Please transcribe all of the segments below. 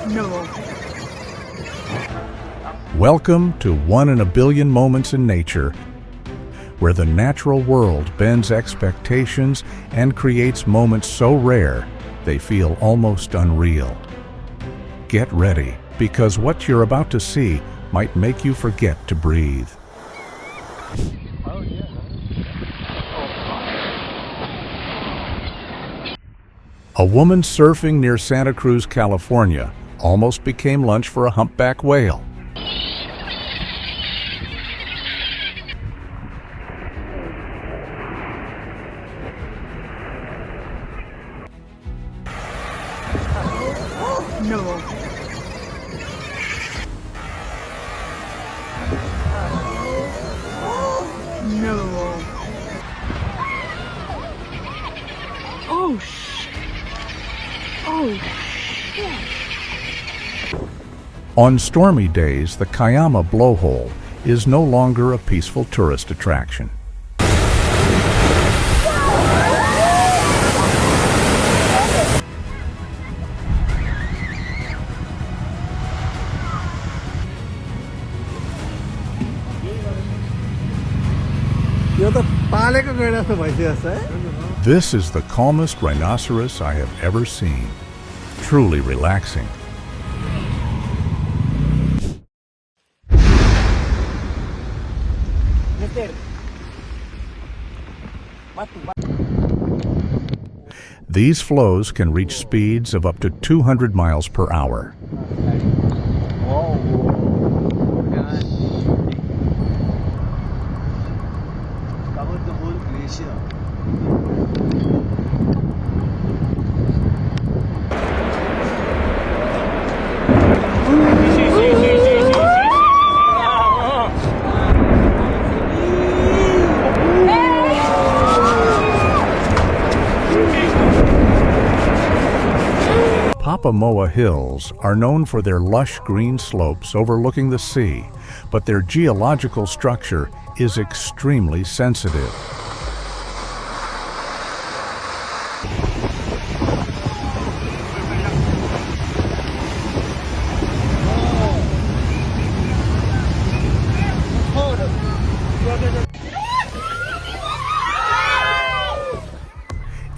No. Welcome to One in a Billion Moments in Nature, where the natural world bends expectations and creates moments so rare they feel almost unreal. Get ready, because what you're about to see might make you forget to breathe. A woman surfing near Santa Cruz, California, almost became lunch for a humpback whale. No. No. Oh, shit. Oh, shit. On stormy days, the Cayama blowhole is no longer a peaceful tourist attraction. This is the calmest rhinoceros I have ever seen. Truly relaxing. These flows can reach speeds of up to 200 miles per hour. Covered the whole glacier. Papamoa Hills are known for their lush green slopes overlooking the sea, but their geological structure is extremely sensitive.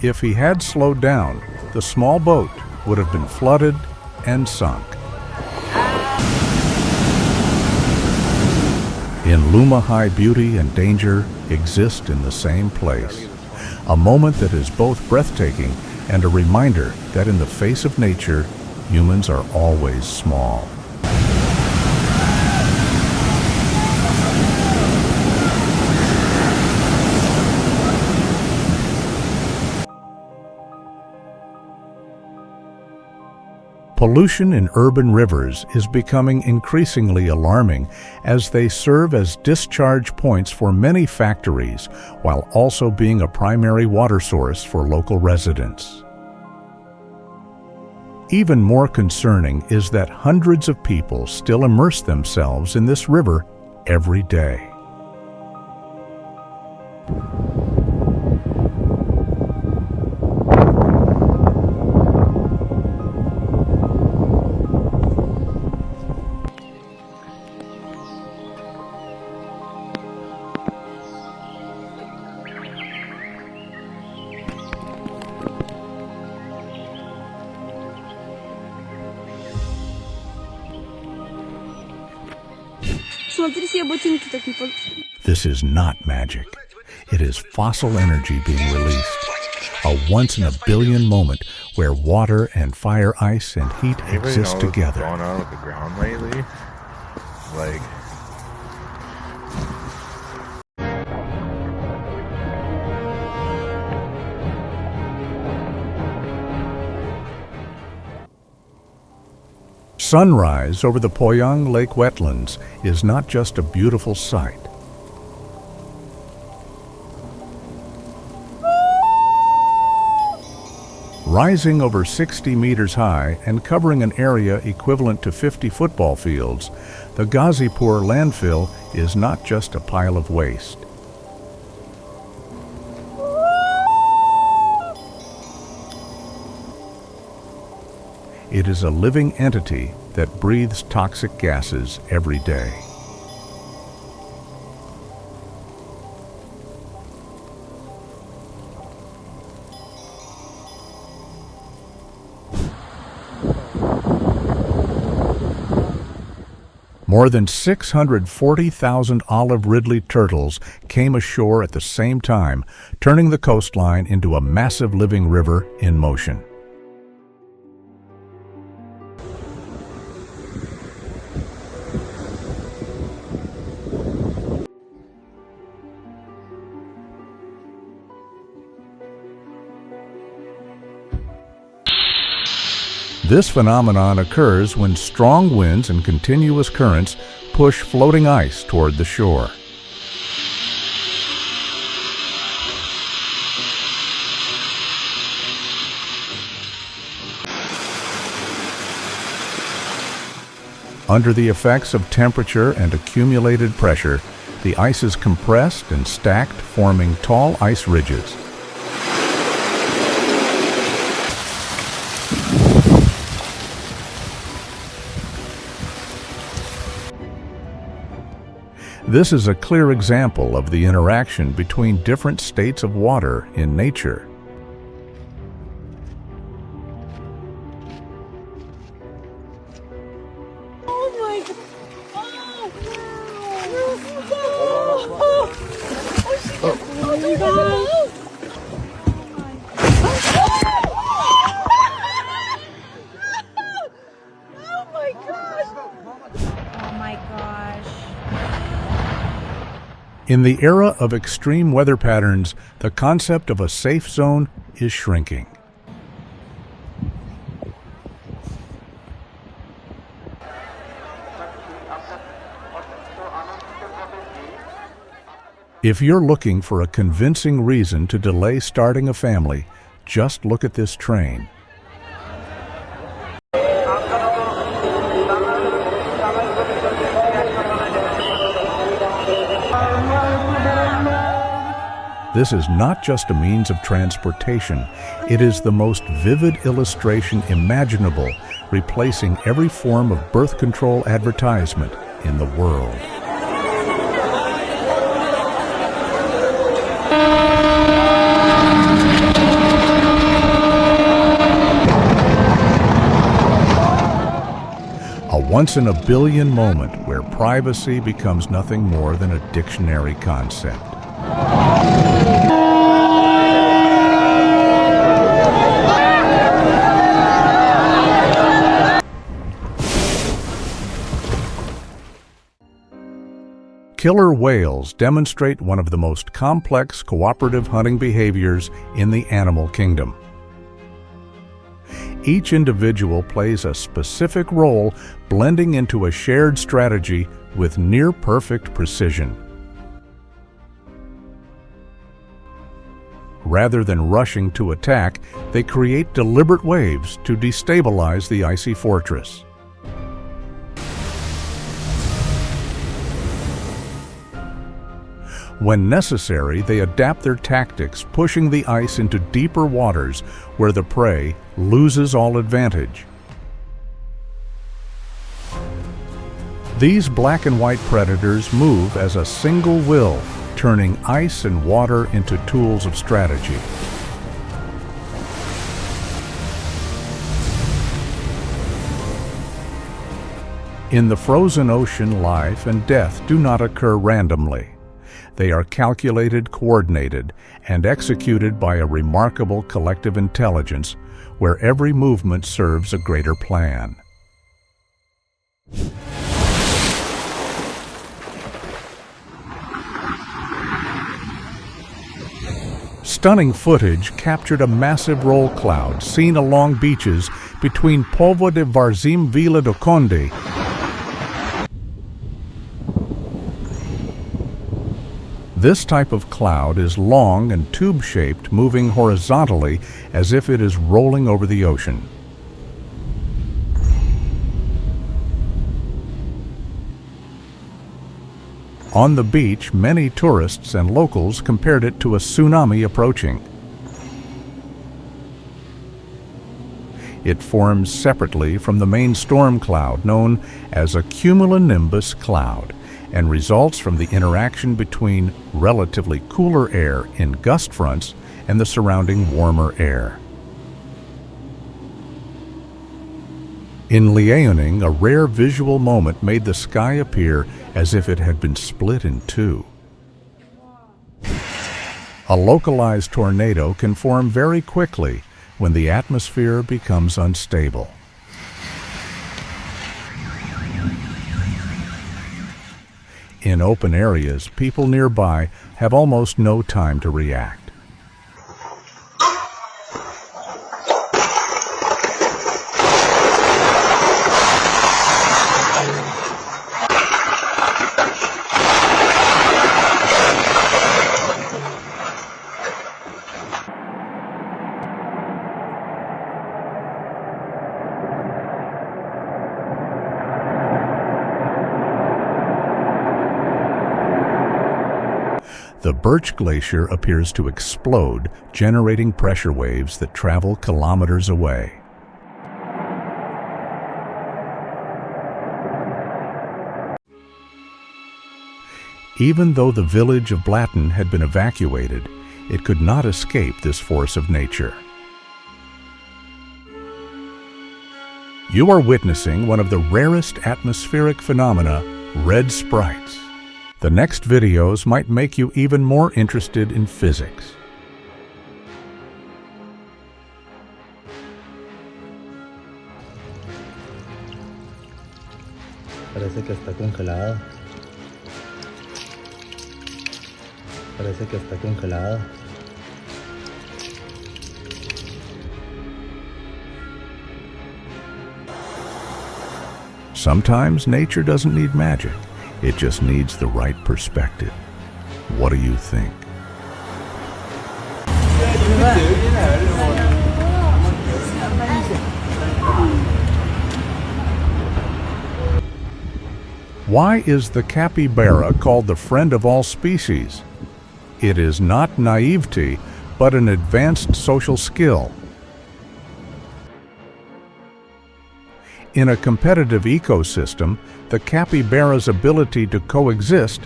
If he had slowed down, the small boat would have been flooded and sunk. In Luma High, beauty and danger exist in the same place. A moment that is both breathtaking and a reminder that in the face of nature, humans are always small. Pollution in urban rivers is becoming increasingly alarming as they serve as discharge points for many factories, while also being a primary water source for local residents. Even more concerning is that hundreds of people still immerse themselves in this river every day. This is not magic. It is fossil energy being released. A once-in-a-billion moment where water and fire ice and heat exist together. What's going on with the ground lately? Like... Sunrise over the Poyang Lake wetlands is not just a beautiful sight. Rising over 60 meters high and covering an area equivalent to 50 football fields, the Ghazipur landfill is not just a pile of waste. It is a living entity that breathes toxic gases every day. More than 640,000 olive Ridley turtles came ashore at the same time, turning the coastline into a massive living river in motion. This phenomenon occurs when strong winds and continuous currents push floating ice toward the shore. Under the effects of temperature and accumulated pressure, the ice is compressed and stacked, forming tall ice ridges. This is a clear example of the interaction between different states of water in nature. Oh my God! Oh my gosh! In the era of extreme weather patterns, the concept of a safe zone is shrinking. If you're looking for a convincing reason to delay starting a family, just look at this train. This is not just a means of transportation, it is the most vivid illustration imaginable, replacing every form of birth control advertisement in the world. A once-in-a-billion moment where privacy becomes nothing more than a dictionary concept. Killer whales demonstrate one of the most complex cooperative hunting behaviors in the animal kingdom. Each individual plays a specific role, blending into a shared strategy with near-perfect precision. Rather than rushing to attack, they create deliberate waves to destabilize the icy fortress. When necessary, they adapt their tactics, pushing the ice into deeper waters where the prey loses all advantage. These black and white predators move as a single will, turning ice and water into tools of strategy. In the frozen ocean, life and death do not occur randomly. They are calculated, coordinated, and executed by a remarkable collective intelligence where every movement serves a greater plan. Stunning footage captured a massive roll cloud seen along beaches between Povo de Varzim Vila do Conde This type of cloud is long and tube-shaped, moving horizontally as if it is rolling over the ocean. On the beach, many tourists and locals compared it to a tsunami approaching. It forms separately from the main storm cloud known as a cumulonimbus cloud and results from the interaction between relatively cooler air in gust fronts and the surrounding warmer air. In Liaoning, a rare visual moment made the sky appear as if it had been split in two. A localized tornado can form very quickly when the atmosphere becomes unstable. In open areas, people nearby have almost no time to react. The Birch Glacier appears to explode, generating pressure waves that travel kilometers away. Even though the village of Blatten had been evacuated, it could not escape this force of nature. You are witnessing one of the rarest atmospheric phenomena, red sprites. The next videos might make you even more interested in physics. Parece que está congelado. Parece que está congelado. Sometimes nature doesn't need magic. It just needs the right perspective. What do you think? Why is the capybara called the friend of all species? It is not naivety, but an advanced social skill. In a competitive ecosystem, the capybara's ability to coexist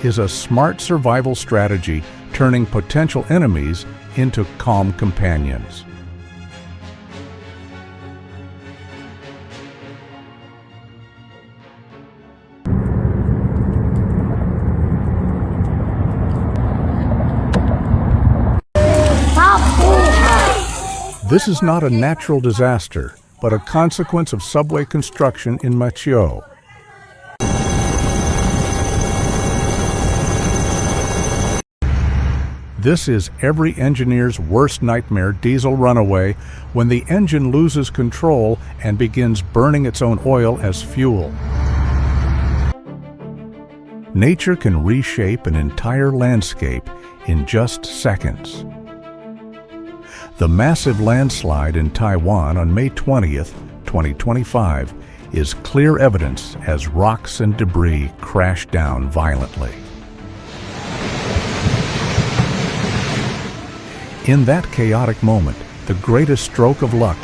is a smart survival strategy, turning potential enemies into calm companions. This is not a natural disaster, but a consequence of subway construction in Machio. This is every engineer's worst nightmare diesel runaway when the engine loses control and begins burning its own oil as fuel. Nature can reshape an entire landscape in just seconds. The massive landslide in Taiwan on May 20th, 2025 is clear evidence as rocks and debris crash down violently. In that chaotic moment, the greatest stroke of luck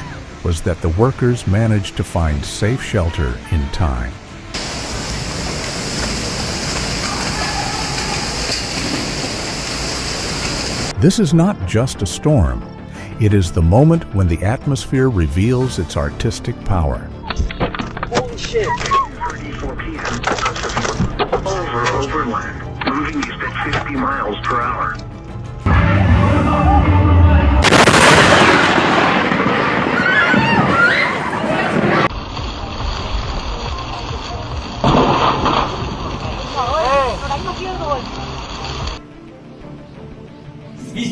was that the workers managed to find safe shelter in time. This is not just a storm. It is the moment when the atmosphere reveals its artistic power. Holy shit! 34 p.m. Overland. Moving east at 50 miles per hour.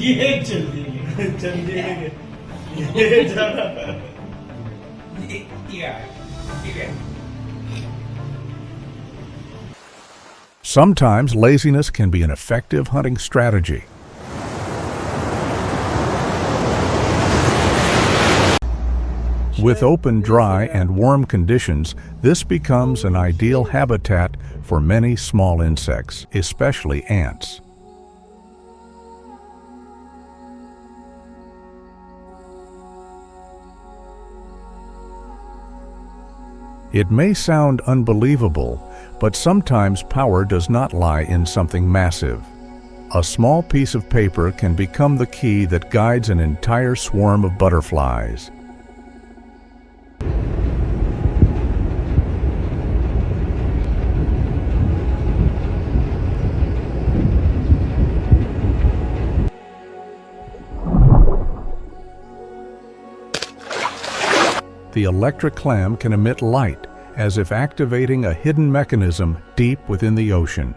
ये जल्दी ये जरा Sometimes laziness can be an effective hunting strategy. With open, dry, and warm conditions, this becomes an ideal habitat for many small insects, especially ants. It may sound unbelievable, but sometimes power does not lie in something massive. A small piece of paper can become the key that guides an entire swarm of butterflies. The electric clam can emit light, as if activating a hidden mechanism deep within the ocean.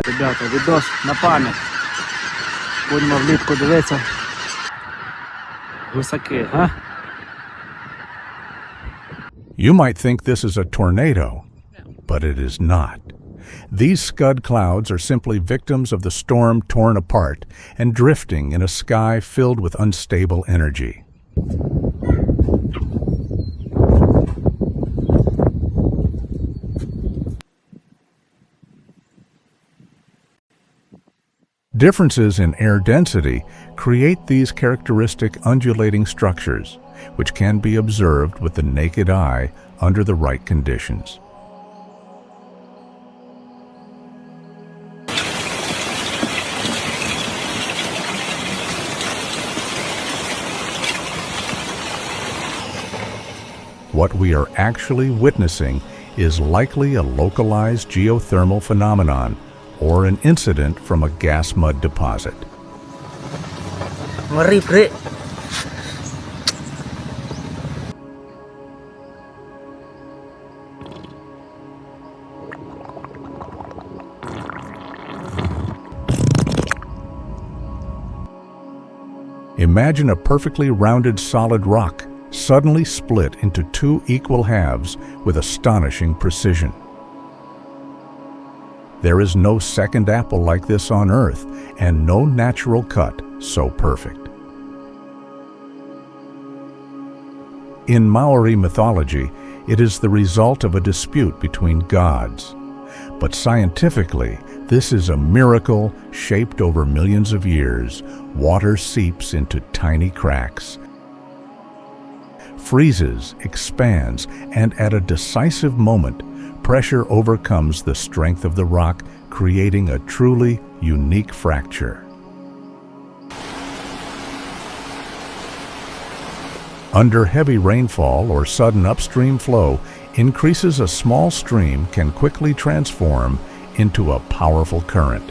Ребята, відос на пам'ять. Будемо влітку дивитися. Гусаки, га? You might think this is a tornado, but it is not. These scud clouds are simply victims of the storm torn apart and drifting in a sky filled with unstable energy. Differences in air density create these characteristic undulating structures, which can be observed with the naked eye under the right conditions. What we are actually witnessing is likely a localized geothermal phenomenon or an incident from a gas mud deposit. Ngeri, Bre. Imagine a perfectly rounded solid rock suddenly split into two equal halves with astonishing precision. There is no second apple like this on Earth, and no natural cut so perfect. In Maori mythology, it is the result of a dispute between gods. But scientifically, this is a miracle shaped over millions of years. Water seeps into tiny cracks, freezes, expands, and at a decisive moment, pressure overcomes the strength of the rock, creating a truly unique fracture. Under heavy rainfall or sudden upstream flow, increases a small stream can quickly transform into a powerful current.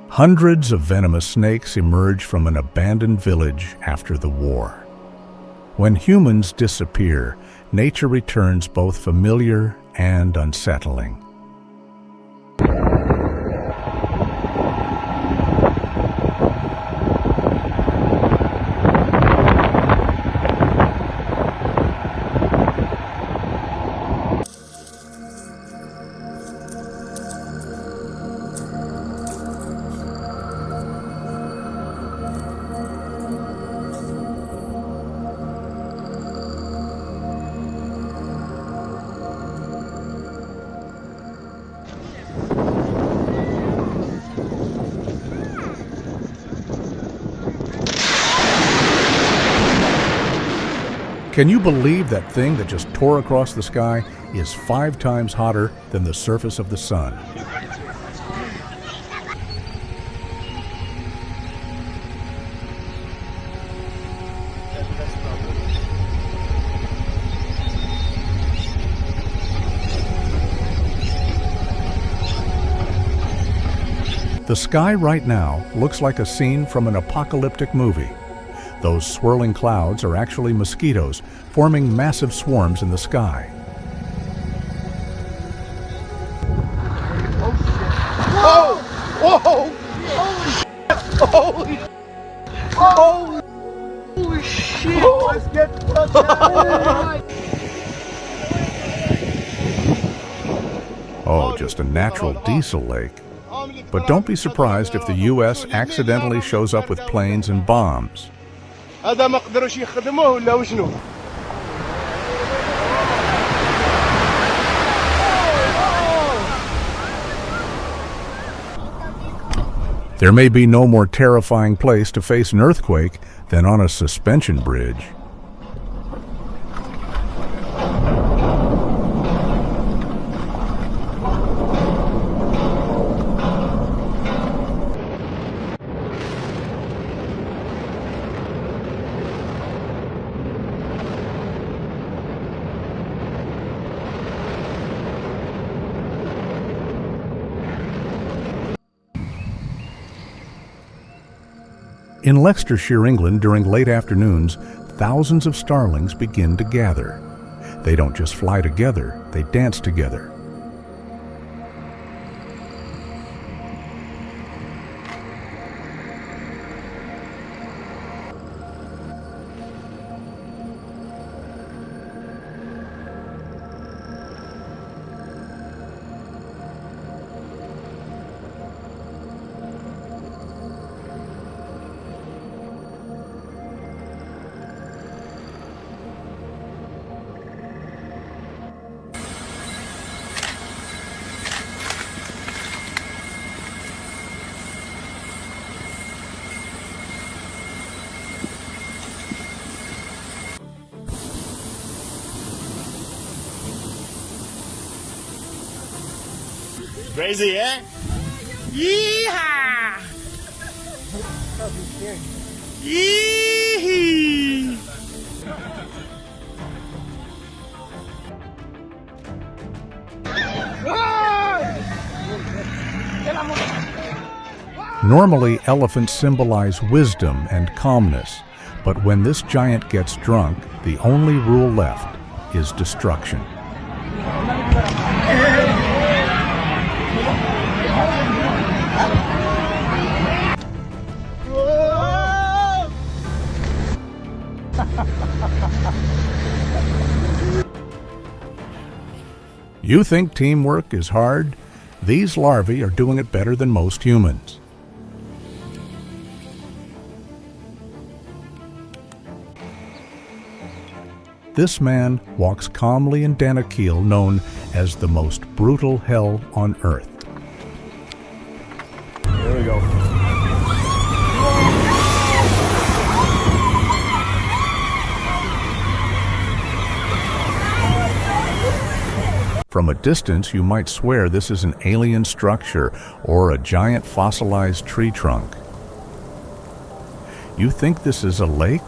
Hundreds of venomous snakes emerge from an abandoned village after the war. When humans disappear, nature returns both familiar and unsettling. Can you believe that thing that just tore across the sky is 5 times hotter than the surface of the sun? The sky right now looks like a scene from an apocalyptic movie. Those swirling clouds are actually mosquitoes forming massive swarms in the sky. Oh! Whoa! Holy shit! Holy! Holy shit! Let's get the fuck out! Oh, just a natural diesel lake. But don't be surprised if the U.S. accidentally shows up with planes and bombs. هذا ما قدروش يخدموه ولا وشنو؟ There may be no more terrifying place to face an earthquake than on a suspension bridge. In Leicestershire, England, during late afternoons, thousands of starlings begin to gather. They don't just fly together, they dance together. Crazy, eh? Yeehaw! Yee! Normally, elephants symbolize wisdom and calmness, but when this giant gets drunk, the only rule left is destruction. You think teamwork is hard? These larvae are doing it better than most humans. This man walks calmly in Danakil, known as the most brutal hell on Earth. There we go. From a distance, you might swear this is an alien structure or a giant fossilized tree trunk. You think this is a lake?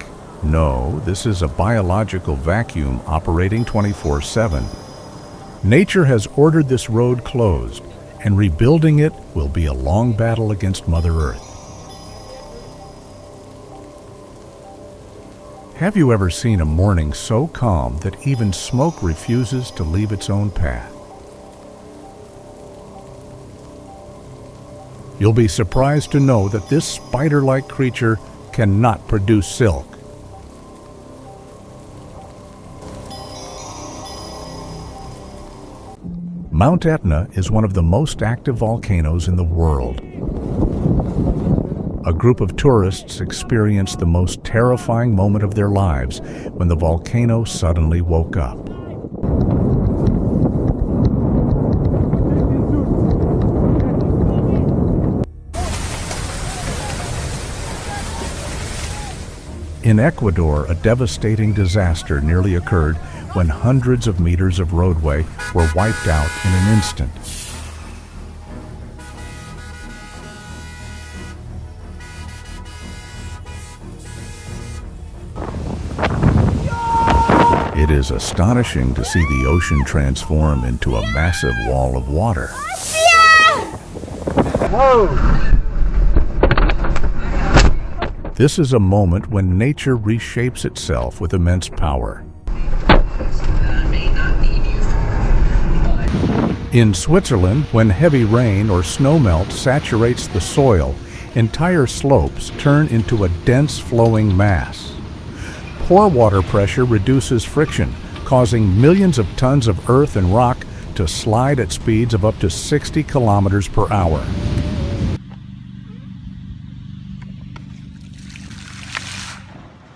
No, this is a biological vacuum operating 24/7. Nature has ordered this road closed, and rebuilding it will be a long battle against Mother Earth. Have you ever seen a morning so calm that even smoke refuses to leave its own path? You'll be surprised to know that this spider-like creature cannot produce silk. Mount Etna is one of the most active volcanoes in the world. A group of tourists experienced the most terrifying moment of their lives when the volcano suddenly woke up. In Ecuador, a devastating disaster nearly occurred when hundreds of meters of roadway were wiped out in an instant. It is astonishing to see the ocean transform into a massive wall of water. Whoa! This is a moment when nature reshapes itself with immense power. In Switzerland, when heavy rain or snowmelt saturates the soil, entire slopes turn into a dense flowing mass. Poor water pressure reduces friction, causing millions of tons of earth and rock to slide at speeds of up to 60 kilometers per hour.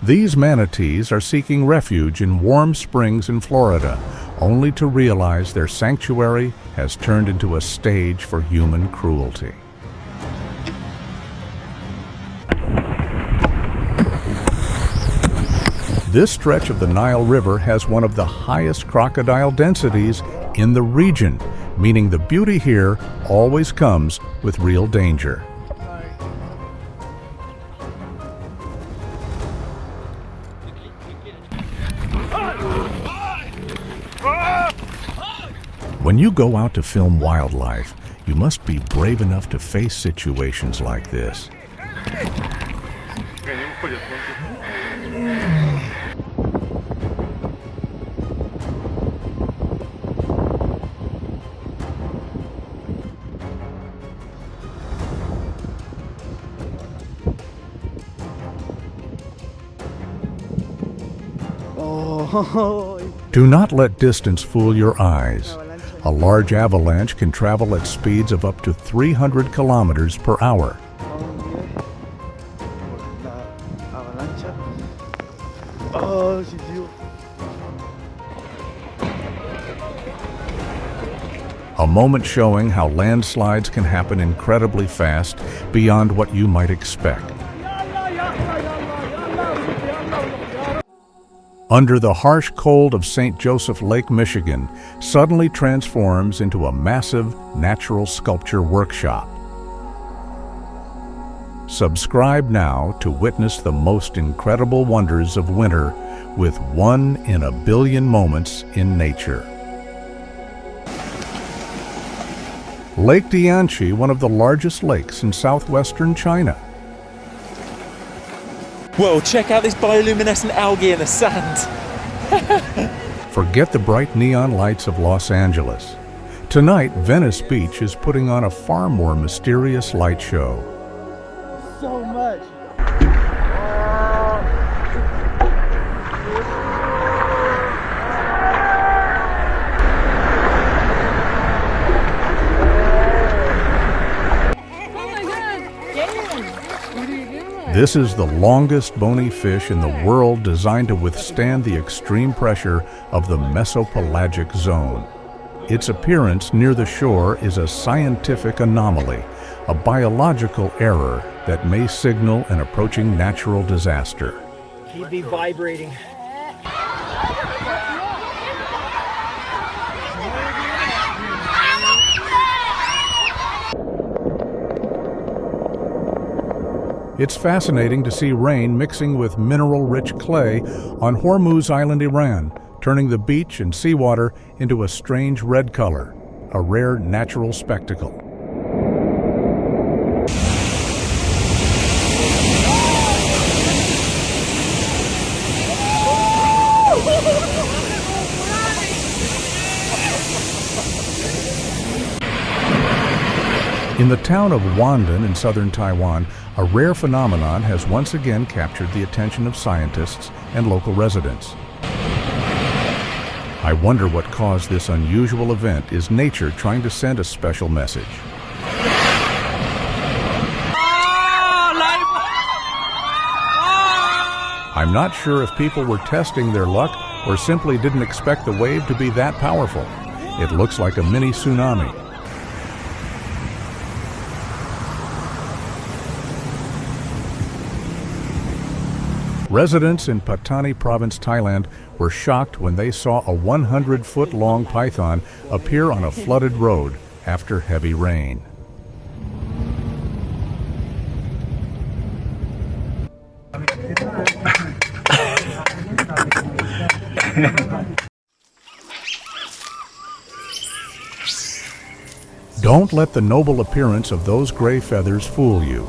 These manatees are seeking refuge in warm springs in Florida, only to realize their sanctuary has turned into a stage for human cruelty. This stretch of the Nile River has one of the highest crocodile densities in the region, meaning the beauty here always comes with real danger. When you go out to film wildlife, you must be brave enough to face situations like this. Do not let distance fool your eyes. A large avalanche can travel at speeds of up to 300 kilometers per hour. A moment showing how landslides can happen incredibly fast, beyond what you might expect. Under the harsh cold of St. Joseph Lake, Michigan, suddenly transforms into a massive natural sculpture workshop. Subscribe now to witness the most incredible wonders of winter with 1 in a billion moments in nature. Lake Dianchi, one of the largest lakes in southwestern China. Whoa, check out this bioluminescent algae in the sand. Forget the bright neon lights of Los Angeles. Tonight, Venice Beach is putting on a far more mysterious light show. So much. This is the longest bony fish in the world, designed to withstand the extreme pressure of the mesopelagic zone. Its appearance near the shore is a scientific anomaly, a biological error that may signal an approaching natural disaster. Keep me vibrating. It's fascinating to see rain mixing with mineral-rich clay on Hormuz Island, Iran, turning the beach and seawater into a strange red color, a rare natural spectacle. In the town of Wandan in southern Taiwan, a rare phenomenon has once again captured the attention of scientists and local residents. I wonder what caused this unusual event. Is nature trying to send a special message? I'm not sure if people were testing their luck or simply didn't expect the wave to be that powerful. It looks like a mini tsunami. Residents in Pattani Province, Thailand, were shocked when they saw a 100-foot-long python appear on a flooded road after heavy rain. Don't let the noble appearance of those gray feathers fool you.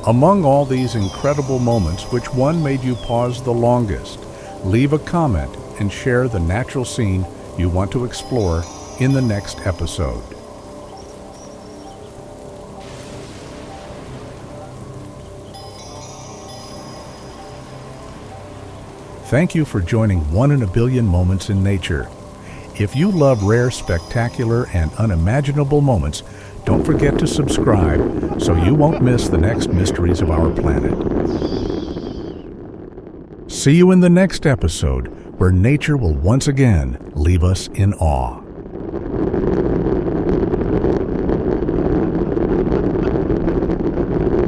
Among all these incredible moments, which one made you pause the longest? Leave a comment and share the natural scene you want to explore in the next episode. Thank you for joining 1 in a Billion Moments in Nature. If you love rare, spectacular, and unimaginable moments, don't forget to subscribe so you won't miss the next mysteries of our planet. See you in the next episode, where nature will once again leave us in awe.